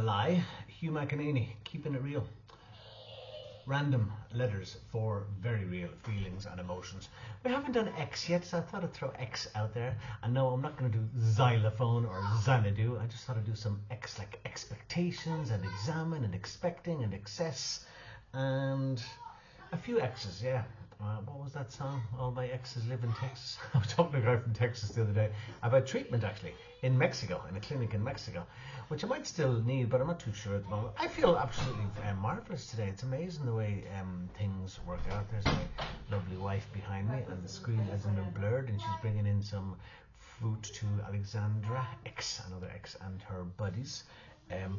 lie. Hugh Mc Enaney, keeping it real. Random letters for very real feelings and emotions. We haven't done X yet, so I thought I'd throw X out there. And no, I'm not going to do xylophone or Xanadu. I just thought I'd do some X, like expectations and examine and expecting and excess and a few X's, yeah. What was that song? All my exes live in Texas. I was talking to a guy from Texas the other day about treatment, actually, in Mexico, in a clinic in Mexico, which I might still need, but I'm not too sure at the moment. I feel absolutely marvellous today. It's amazing the way things work out. There's my lovely wife behind me, and the screen hasn't been blurred, and she's bringing in some fruit to Alexandra, another X, and her buddies.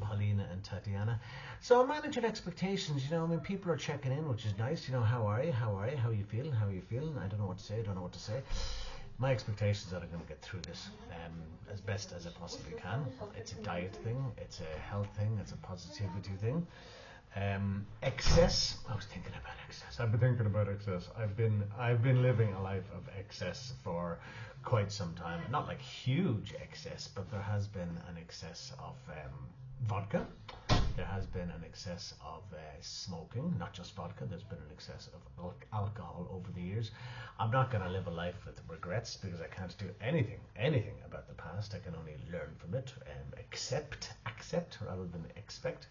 Paulina and Tatiana. So I'm managing expectations, you know. I mean, people are checking in, which is nice. You know, how are you? How are you? How are you feeling? How are you feeling? I don't know what to say. I don't know what to say. My expectations are I'm going to get through this as best as I possibly can. It's a diet thing. It's a health thing. It's a positivity thing. Excess. I was thinking about excess. I've been thinking about excess. I've been living a life of excess for quite some time. Not like huge excess, but there has been an excess of vodka. There has been an excess of smoking, not just vodka. There's been an excess of alcohol over the years. I'm not going to live a life with regrets because I can't do anything about the past. I can only learn from it, accept rather than expect.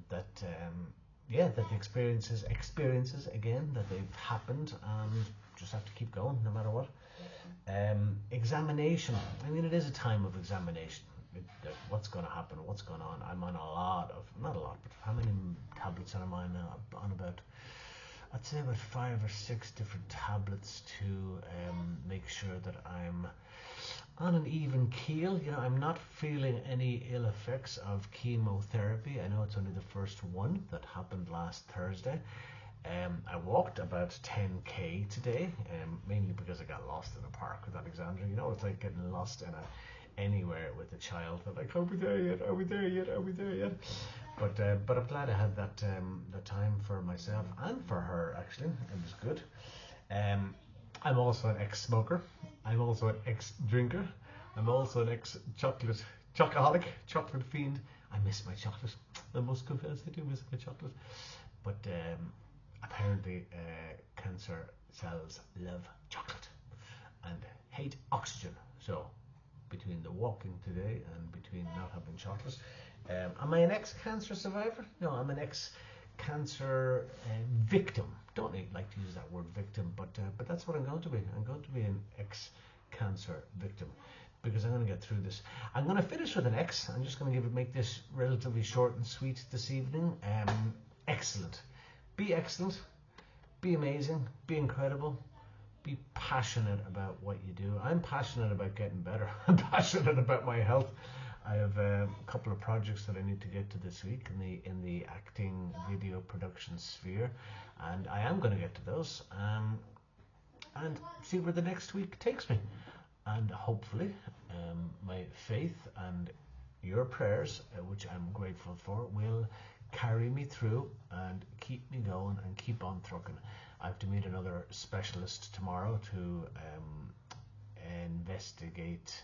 That the experiences again, that they've happened, and just have to keep going no matter what. Examination. I mean, it is a time of examination. What's going to happen? What's going on? I'm on not a lot, but how many tablets am I now? On about, I'd say about 5 or 6 different tablets to make sure that I'm on an even keel. You know, I'm not feeling any ill effects of chemotherapy. I know it's only the first one that happened last Thursday. I walked about 10k today, mainly because I got lost in a park with Alexandra. You know, it's like getting lost in anywhere with a child. They're like, are we there yet? Are we there yet? Are we there yet? But I'm glad I had that time for myself and for her. Actually, it was good. I'm also an ex-smoker. I'm also an ex-drinker. I'm also an chocolate fiend. I miss my chocolate. I must confess, I do miss my chocolate. But apparently cancer cells love chocolate and hate oxygen. So between the walking today and between not having chocolate, am I an ex-cancer survivor? No, I'm an ex-cancer victim. Don't like to use that word victim, but that's what I'm going to be. I'm going to be an ex-cancer victim because I'm going to get through this. I'm going to finish with an X. I'm just going to make this relatively short and sweet this evening. Excellent. Be excellent. Be amazing. Be incredible. Be passionate about what you do. I'm passionate about getting better. I'm passionate about my health. I have a couple of projects that I need to get to this week in the acting video production sphere, and I am going to get to those and see where the next week takes me. And hopefully my faith and your prayers, which I'm grateful for, will carry me through and keep me going and keep on trucking. I have to meet another specialist tomorrow to investigate.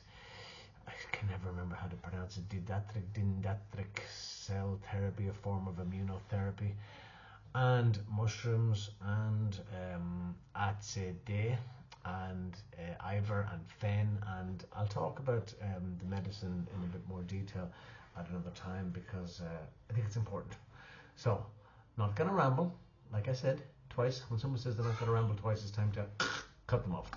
I can never remember how to pronounce it. Dendritic cell therapy, a form of immunotherapy, and mushrooms, and ACD, and Ivor and Fen, and I'll talk about the medicine in a bit more detail at another time because I think it's important. So, not gonna ramble, like I said twice. When someone says they're not gonna ramble twice, it's time to cut them off.